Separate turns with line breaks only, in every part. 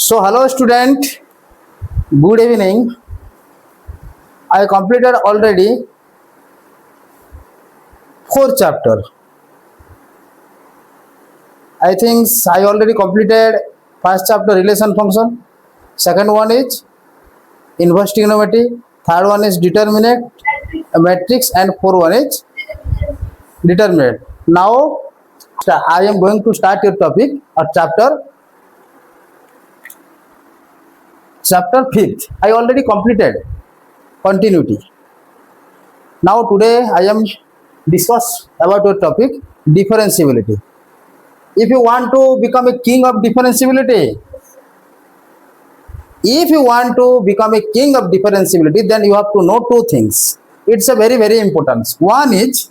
So, hello student, good evening. I completed already fourth chapter. I think I already completed first chapter relation function. Second one is inverse trigonometry. Third one is determinant, matrix, and fourth one is determinant. Now I am going to start your topic or chapter fifth. I already completed continuity. Now today I am discuss about your topic differentiability. If you want to become a king of differentiability, then you have to know two things. It's a very important. One is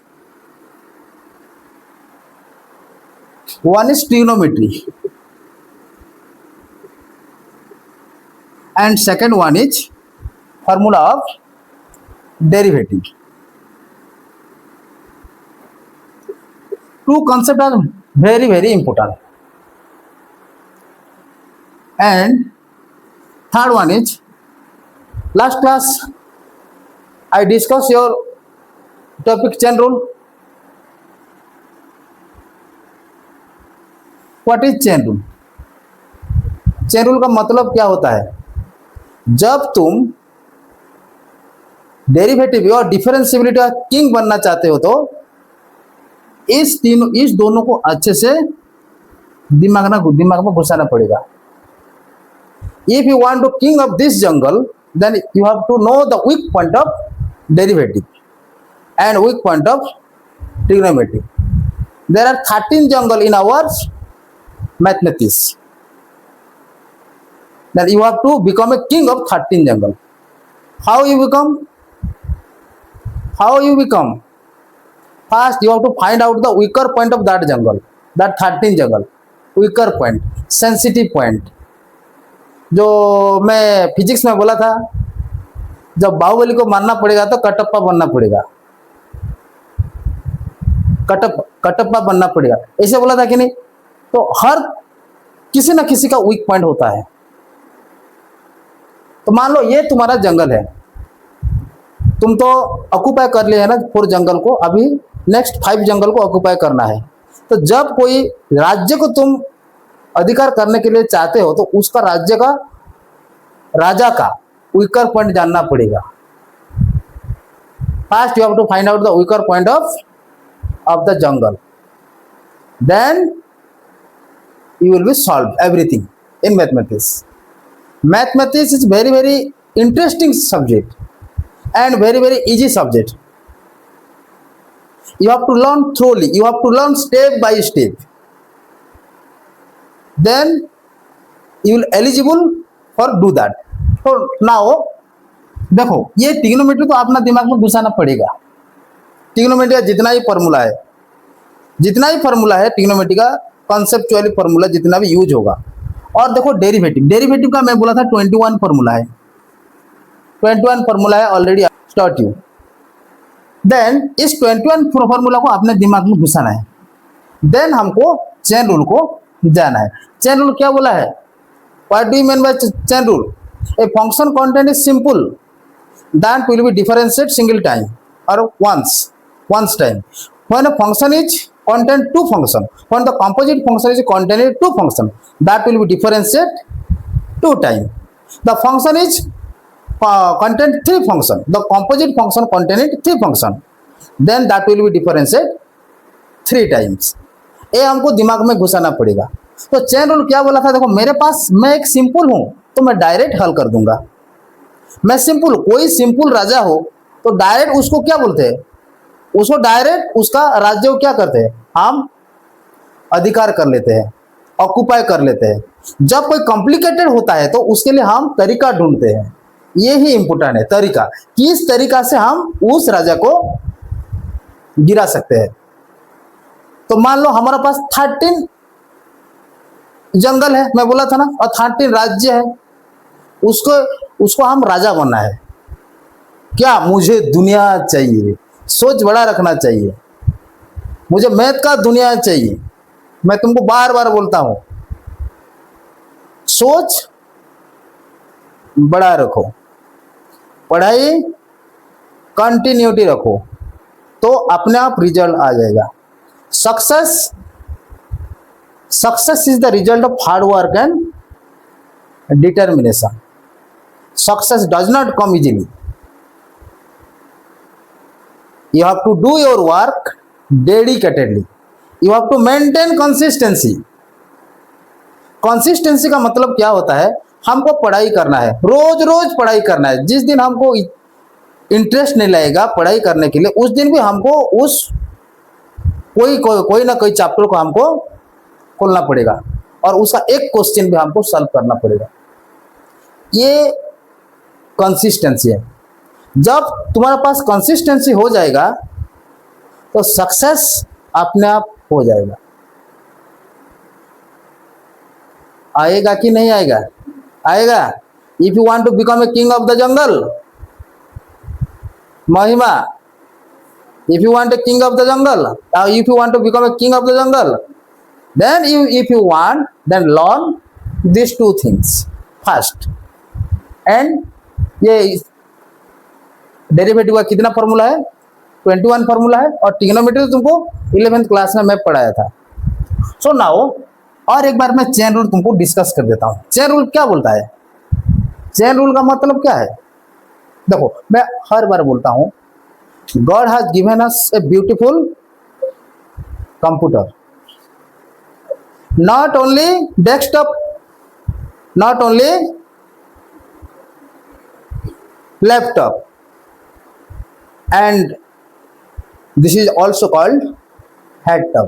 trigonometry, and second one is formula of derivative. Two concepts are very important. And third one is, last class I discussed your topic chain rule. What is chain rule? Chain rule का मतलब क्या होता है? जब तुम derivative और differentiability का king बनना चाहते हो तो इस दोनों को अच्छे से दिमाग में घुसाना पड़ेगा. If you want to king of this jungle, then you have to know the weak point of derivative and weak point of trigonometry. There are 13 jungle in our mathematics. Then you have to become a king of 13 jungle. How you become? First, you have to find out the weaker point of that jungle, that 13 jungle. Weaker point, sensitive point. जो मैं physics में बोला था, जब बाहुबली को मारना पड़ेगा तो कटप्पा बनना पड़ेगा, कटप्पा बनना पड़ेगा, ऐसे बोला था कि नहीं? तो हर किसी ना किसी का वीक पॉइंट होता है. तो मान लो ये तुम्हारा जंगल है, तुम तो ऑक्यूपाई कर लिए है ना 4 जंगल को, अभी नेक्स्ट 5 जंगल को ऑक्यूपाई करना है. तो जब कोई राज्य को तुम अधिकार करने के लिए चाहते हो तो उसका राजा का वीकर पॉइंट जानना पड़ेगा. First you have to find out the weaker point of the jungle, then you will be solve everything in mathematics. Mathematics is very interesting subject and very easy subject. You have to learn thoroughly, you have to learn step by step, then you will eligible for do that. So now देखो, ये trigonometry तो अपना दिमाग में घुसाना पड़ेगा. Trigonometry का जितना ही formula है ट्रिग्नोमेट्री का कॉन्सेप्चुअली फॉर्मूला जितना भी यूज होगा. और देखो डेरिवेटिव का मैं बोला था 21 फॉर्मूला है, 21 फॉर्मूला है ऑलरेडी स्टार्ट यू. देन इस 21 फॉर्मूला को अपने दिमाग में घुसाना है. देन हमको चेन रूल को जाना है. चेन रूल क्या बोला है? What do you mean by chain rule? A function content is simple that will be differentiate single time और once time. When a function is contain two function, when the composite function is contained two function, that will be differentiate 2 time. The function is contain 3 function, the composite function contain 3 function, then that will be differentiate 3 times. ये हमको दिमाग में घुसाना पड़ेगा. तो chain rule क्या बोला था? देखो मेरे पास, मैं एक सिंपल हूं तो मैं डायरेक्ट हल कर दूंगा. मैं सिंपल, कोई सिंपल राजा हो तो डायरेक्ट उसको क्या बोलते हैं? उसको डायरेक्ट उसका राज्य को क्या करते हैं? हम अधिकार कर लेते हैं, ऑक्यूपाई कर लेते हैं. जब कोई कॉम्प्लिकेटेड होता है तो उसके लिए हम तरीका ढूंढते हैं. ये ही इंपॉर्टेंट है, तरीका. किस तरीका से हम उस राजा को गिरा सकते हैं. तो मान लो हमारे पास 13 जंगल है, मैं बोला था ना, और 13 राज्य है. उसको हम राजा बनना है. क्या? मुझे दुनिया चाहिए, सोच बड़ा रखना चाहिए, मुझे मैथ का दुनिया चाहिए. मैं तुमको बार बार बोलता हूं, सोच बड़ा रखो, पढ़ाई कंटिन्यूटी रखो, तो अपने आप रिजल्ट आ जाएगा। Success success is the result of hard work and determination. Success does not come easily, you have to do your work dedicatedly, you have to maintain consistency। Consistency का मतलब क्या होता है, हमको पढ़ाई करना है, रोज रोज पढ़ाई करना है। जिस दिन हमको इंटरेस्ट नहीं लगेगा पढ़ाई करने के लिए, उस दिन भी हमको उस कोई ना कोई चैप्टर को हमको खोलना पड़ेगा और उसका एक क्वेश्चन भी हमको सॉल्व करना पड़ेगा। ये कंसिस्टेंसी है। जब तुम्हारे पास कंसिस्टेंसी हो जाएगा तो सक्सेस अपने आप हो जाएगा। आएगा कि नहीं आएगा? आएगा। If you want to become a king of the jungle, Mahima, if you want a king of the jungle, if you want to become a king of the jungle, then if you want, then learn this two things first. And ये derivative का कितना formula है? 21 formula है। और trigonometry तुमको 11th class में मैं पढ़ाया था। सो नाउ और एक बार मैं चेन रूल तुमको डिस्कस कर देता हूँ। चेन रूल क्या बोलता है? चेन रूल का मतलब क्या है? देखो, मैं हर बार बोलता हूँ, God has given us a beautiful computer, not only desktop, not only laptop, and this is also called head top.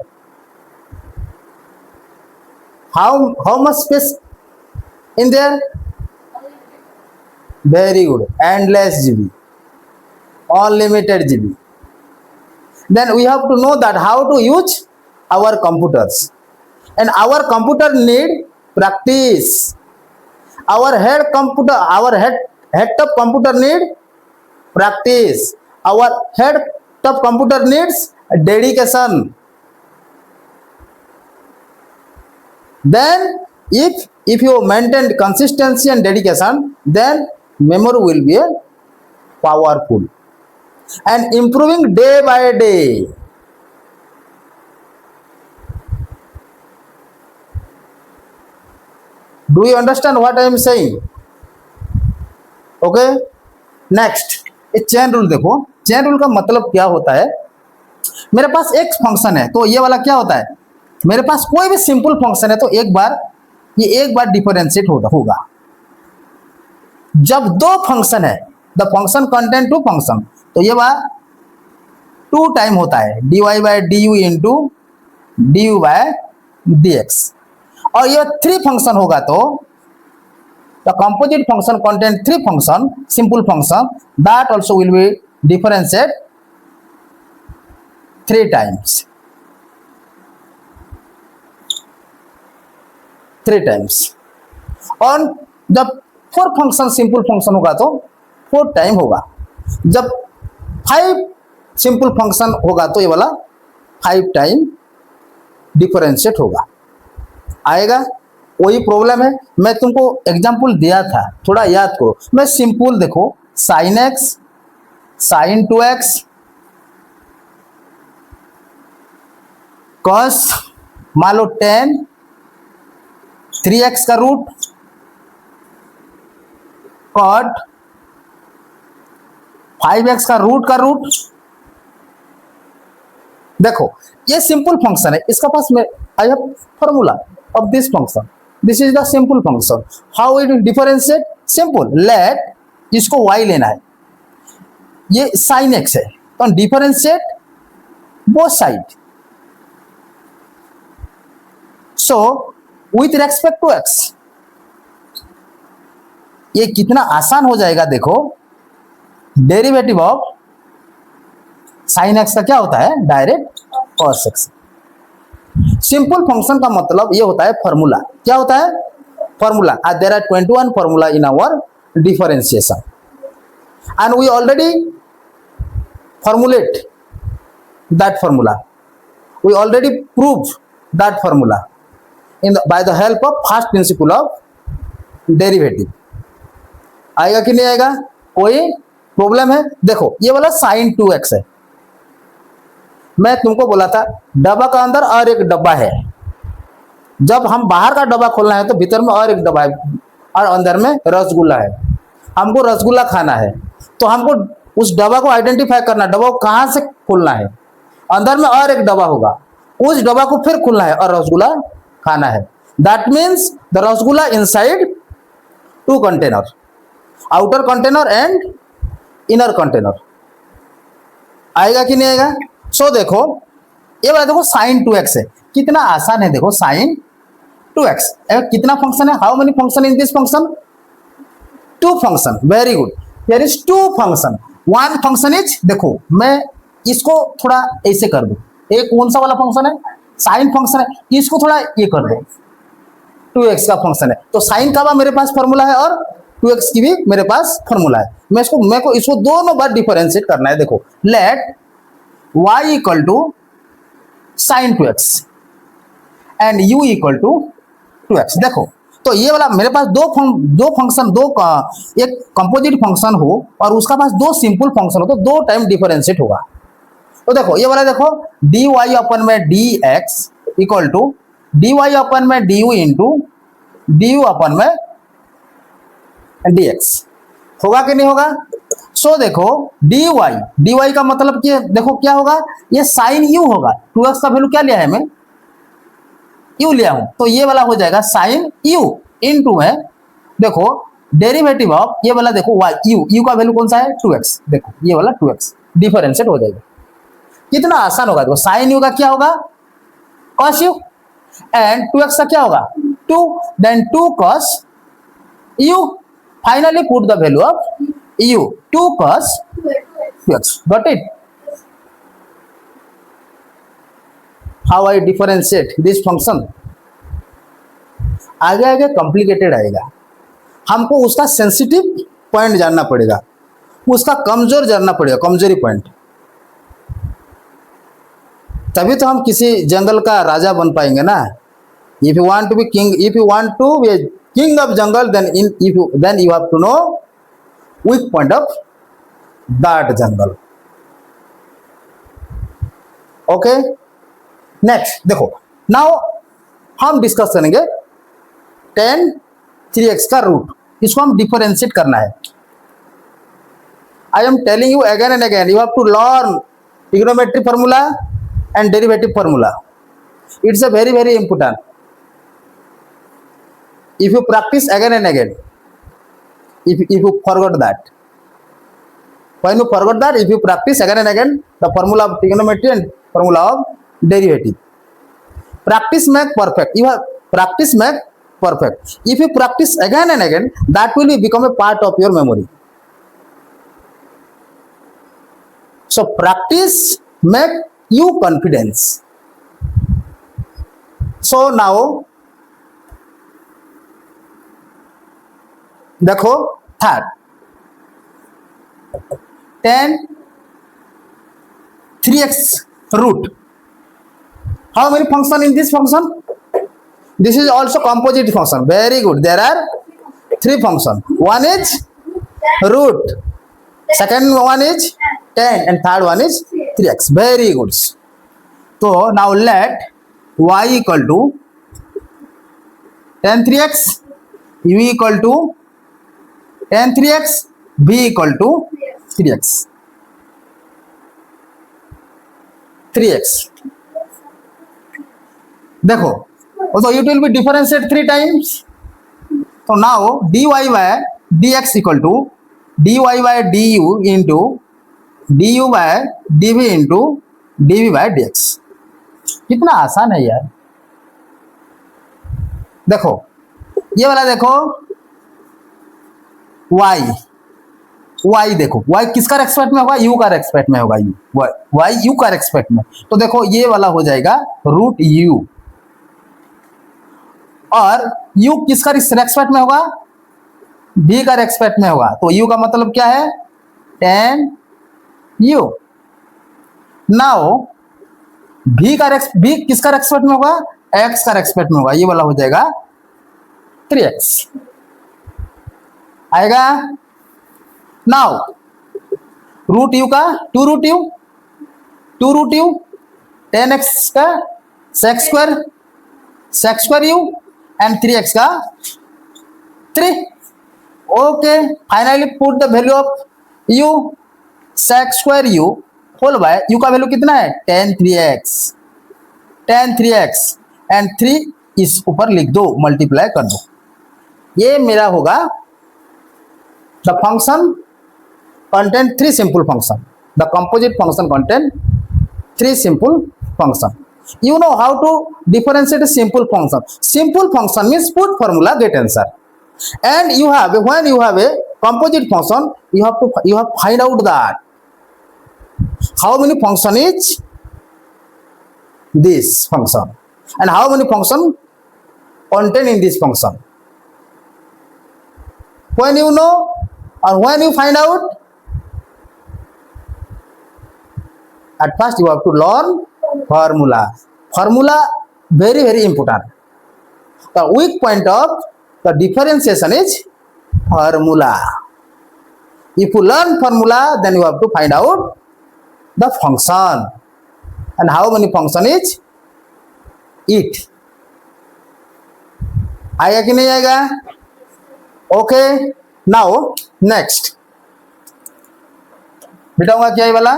How much space in there? Very good, endless GB, unlimited GB. Then we have to know that how to use our computers, and our computer need practice. Our head top computer need practice. Our head top computer needs dedication. Then if you maintain consistency and dedication, then memory will be powerful and improving day by day. Do you understand what I am saying? Okay, next, ये chain rule देखो। Chain rule का मतलब क्या होता है? मेरे पास एक function है, तो ये वाला क्या होता है? मेरे पास कोई भी सिंपल फंक्शन है तो एक बार डिफरेंशिएट होगा। जब दो फंक्शन है, the function contain two function, तो ये बार 2 टाइम होता है, dy by du into du by dx। और ये 3 फंक्शन होगा तो the composite function contain 3 function, simple function, that also will be differentiated 3 times. 3 times। और जब 4 फंक्शन सिंपल फंक्शन होगा तो 4 टाइम होगा। जब 5 सिंपल फंक्शन होगा तो ये वाला 5 टाइम डिफरेंशिएट होगा। आएगा? वही प्रॉब्लम है, मैं तुमको एग्जाम्पल दिया था, थोड़ा याद करो। मैं सिंपल देखो, sin x, sin 2x, cos मान लो 10, 3x का रूट, cot 5x का रूट। देखो, ये सिंपल फंक्शन है, इसका पास में I have formula of this function. This is the simple function. How it differentiate? Simple, let इसको y लेना है, ये sin x है, तो differentiate both side. So with respect to x, ये कितना आसान हो जाएगा। देखो, डेरिवेटिव ऑफ sin x का क्या होता है? Direct cos x। Simple function का मतलब ये होता है फॉर्मूला। क्या होता है? Formula. There are 21 formula in our differentiation, and we already formulate that formula. We already proved that formula by the help of first principle of derivative. आएगा कि नहीं आएगा? कोई प्रॉब्लम है? देखो ये वाला साइन 2x है, मैं तुमको बोला था डब्बा का अंदर और एक डब्बा है, जब हम बाहर का डब्बा खोलना है तो भीतर में और एक डब्बा है और अंदर में रसगुल्ला है, हमको रसगुल्ला खाना है, तो हमको उस डब्बा को आइडेंटिफाई करना, डब्बा को कहां से खोलना है, अंदर में और एक डब्बा होगा, उस डब्बा को फिर खोलना है और रसगुल्ला खाना है। That means the rasgulla inside two container, outer container and inner container. आएगा कि नहीं आएगा? सो देखो ये वाला देखो साइन 2x है, कितना आसान है, देखो साइन 2x कितना फंक्शन है, how many function in this function? 2 function, very good, there is 2 function, 1 function is, देखो मैं इसको थोड़ा ऐसे कर दूं, एक कौन सा वाला फंक्शन है, साइन फंक्शन है, इसको थोड़ा ये कर दो, 2x का फंक्शन है, तो साइन का मेरे पास फॉर्मूला है और 2x की भी मेरे पास फॉर्मूला है, मैं को इसको दोनों बार डिफरेंशिएट करना है। देखो let y equal to sine 2x and u equal to 2x। देखो तो ये वाला मेरे पास दो फंक्शन, एक कंपोजिट फंक्शन हो और उसका पास 2 सिंपल फंक्शन हो तो 2 टाइम डिफरेंशिएट होगा। तो देखो ये वाला देखो dy अपन में dx इक्वल टू dy अपन में du इंटू du अपन में dx, होगा कि नहीं होगा? सो देखो dy का मतलब कि देखो क्या होगा, ये साइन u होगा, 2x का वैल्यू क्या लिया है मैं, u लिया हूं, तो ये वाला हो जाएगा साइन u इनटू है, देखो डेरिवेटिव ऑफ ये वाला देखो y, u का वैल्यू कौन सा है 2x, देखो ये वाला 2x डिफरेंशिएट हो जाएगा, कितना आसान होगा। देखो साइन u का क्या होगा cos u एंड 2x का क्या होगा 2, then 2 cos u, finally put the value of u, 2 cos 2x, got it? How I differentiate this function? आगे आगे कॉम्प्लिकेटेड आएगा, हमको उसका सेंसिटिव पॉइंट जानना पड़ेगा, उसका कमजोर जानना पड़ेगा, कमजोरी पॉइंट, तभी तो हम किसी जंगल का राजा बन पाएंगे ना। If you want to be king, if you want to be king of jungle, then you have to know weak point of that jungle. Okay next देखो, नाउ हम डिस्कस करेंगे tan 3x का रूट, इसको हम differentiate करना है। I am telling you again and again, you have to learn trigonometry formula and derivative formula, it's a very very important. If you practice again and again, if you forgot that, when you forgot that, if you practice again and again the formula of trigonometry and formula of derivative, practice make perfect, you have practice make perfect, if you practice again and again that will become a part of your memory, so practice make you confidence। so now देखो third tan 3x root, how many function in this function? This is also composite function, very good, there are 3 function, one is root, second one is tan and third one is 3x, very good। so now let y equal to tan 3x, u equal to tan 3x, b equal to 3x, 3x। देखो so it will be differentiate 3 times, so now dy by dx equal to dy by du into du by dv into dv by dx, कितना आसान है यार। देखो ये वाला देखो y देखो y किसका रेस्पेक्ट में होगा, u का रेस्पेक्ट में होगा, y u का रेस्पेक्ट में, तो देखो ये वाला हो जाएगा रूट u, और u किसका रेस्पेक्ट में होगा, v का रेस्पेक्ट में होगा, तो u का मतलब क्या है tan u। नाउ v किसका रेस्पेक्ट में होगा, x का रेस्पेक्ट में होगा, ये वाला हो जाएगा 3x, आएगा। नाउ रूट यू का टू रूट यू 10x का sec square u and 3x का 3. Okay, finally put the value of u sec square u whole by u का वैल्यू कितना है tan 3x एंड 3 इस ऊपर लिख दो, मल्टीप्लाई कर दो. ये मेरा होगा the function contain 3 simple function. The composite function contain 3 simple function. You know how to differentiate a simple function. Simple function means put formula get answer. And you have when you have a composite function, you have find out that how many function is this function and how many function contain in this function. When you know or when you find out, at first you have to learn formula. Formula very very important. The weak point of the differentiation is formula. If you learn formula, then you have to find out the function and how many function is it. आएगा कि नहीं आएगा? Okay, now next बिठाऊंगा क्या ये वाला.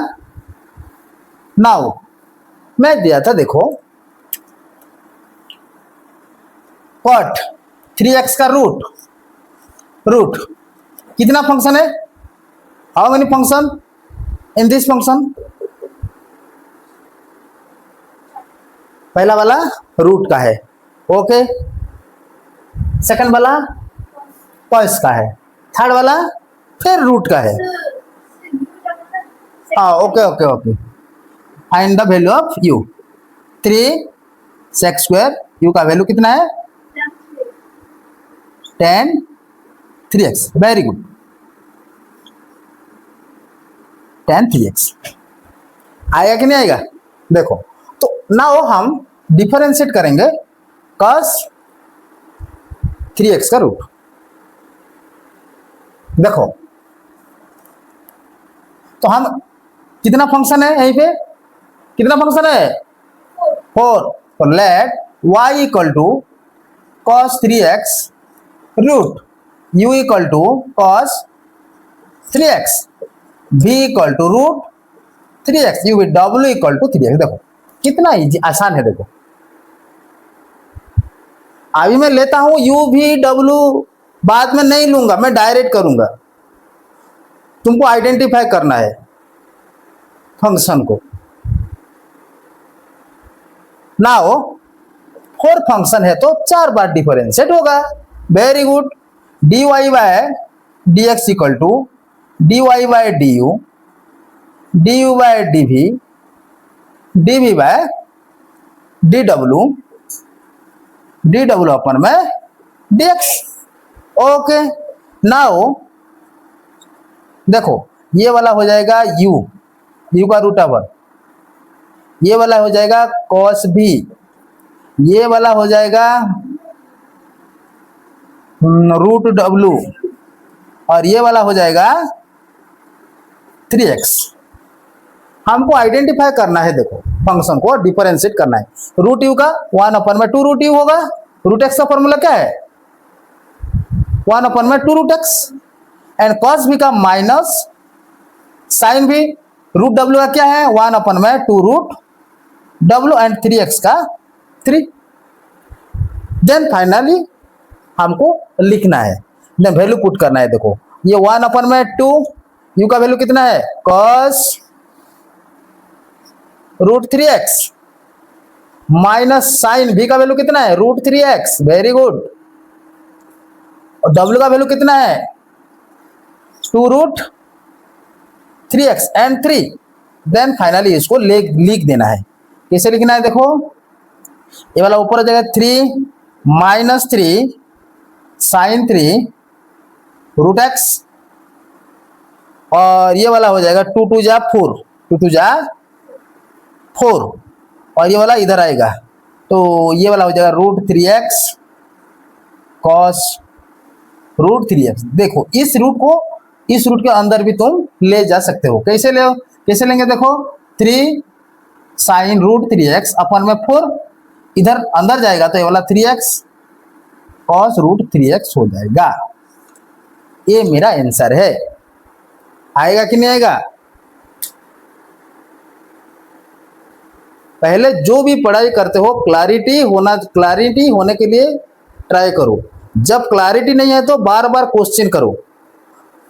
Now मैं दिया था देखो कॉट 3x का रूट कितना फंक्शन है, how many function in this function. पहला वाला रूट का है, ओके. सेकंड वाला कॉस का है, थर्ड वाला फिर रूट का है. हाँ, okay okay okay. Find the value of u 3 sex square u का वैल्यू कितना है tan 3x. Very good, tan 3x आएगा कि नहीं आएगा. देखो तो नाउ हम डिफरेंशिएट करेंगे cos 3x का रूट. देखो तो हम कितना फंक्शन है यहीं पे, कितना फंक्शन है 4. तो let y equal to cos 3x root u equal to cos 3x v equal to root 3x u w equal to 3x. देखो कितना इजी आसान है. देखो अभी मैं लेता हूं u v w, बाद में नहीं लूंगा, मैं डायरेक्ट करूंगा. तुमको आइडेंटिफाई करना है फंक्शन को. नाउ 4 फंक्शन है तो 4 बार डिफरेंशिएट होगा. Very good. dy by dx equal to dy by du, du by dv, dv by dw, dw अपन में dx. ओके, नाउ देखो ये वाला हो जाएगा u का रूट ओवर, ये वाला हो जाएगा cos v, ये वाला हो जाएगा रूट w और ये वाला हो जाएगा 3x. हमको आइडेंटिफाई करना है. देखो फंक्शन को डिफरेंशिएट करना है. रूट यू का 1/2 रूट यू होगा. रूट एक्स का फॉर्मूला क्या है 1/2 root x and cos v का minus sine v. Root w का क्या है 1/2 रूट w एंड 3x का 3. देन फाइनली हमको लिखना है, देन वैल्यू पुट करना है. देखो ये 1/2 u का वैल्यू कितना है cos root 3x minus sine v का वैल्यू कितना है रूट 3x. Very good. और w का वैल्यू कितना है 2 root 3x and 3. Then finally इसको लिख देना है. कैसे लिखना है देखो, ये वाला ऊपर हो जाएगा 3 माइनस 3 साइन 3 रूट एक्स और ये वाला हो जाएगा 2 2 जा 4, 2 2 जा 4 और ये वाला इधर आएगा तो ये वाला हो जाएगा root 3x cos root 3x. देखो इस रूट को इस रूट के अंदर भी तुम ले जा सकते हो। कैसे लेंगे देखो, 3 साइन रूट 3x अपन में 4, इधर अंदर जाएगा तो ये वाला 3x कॉस रूट 3x हो जाएगा। ये मेरा आंसर है। आएगा कि नहीं आएगा? पहले जो भी पढ़ाई करते हो क्लैरिटी होने के लिए ट्राई करो। जब क्लैरिटी नहीं है तो बार बार क्वेश्चन करो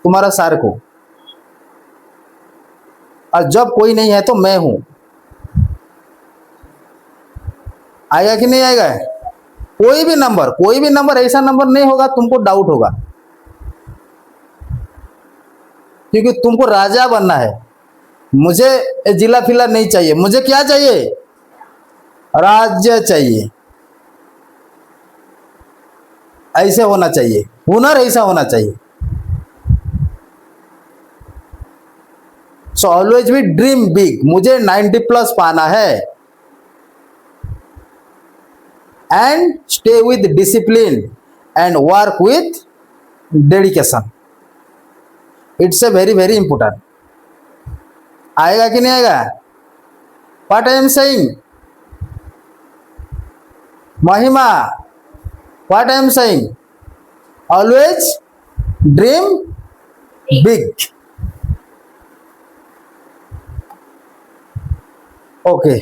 तुम्हारा सर को, और जब कोई नहीं है तो मैं हूं। आएगा कि नहीं आएगा? कोई भी नंबर ऐसा नंबर नहीं होगा तुमको डाउट होगा, क्योंकि तुमको राजा बनना है। मुझे जिला फिला नहीं चाहिए, मुझे क्या चाहिए? राज्य चाहिए। ऐसे होना चाहिए, हुनर ऐसा होना चाहिए। सो ऑलवेज भी ड्रीम बिग। मुझे 90+ पाना है, and stay with discipline and work with dedication. It's a very very important. आएगा कि नहीं आएगा? व्हाट आई एम सेइंग महिमा, what I am saying, always dream big. Okay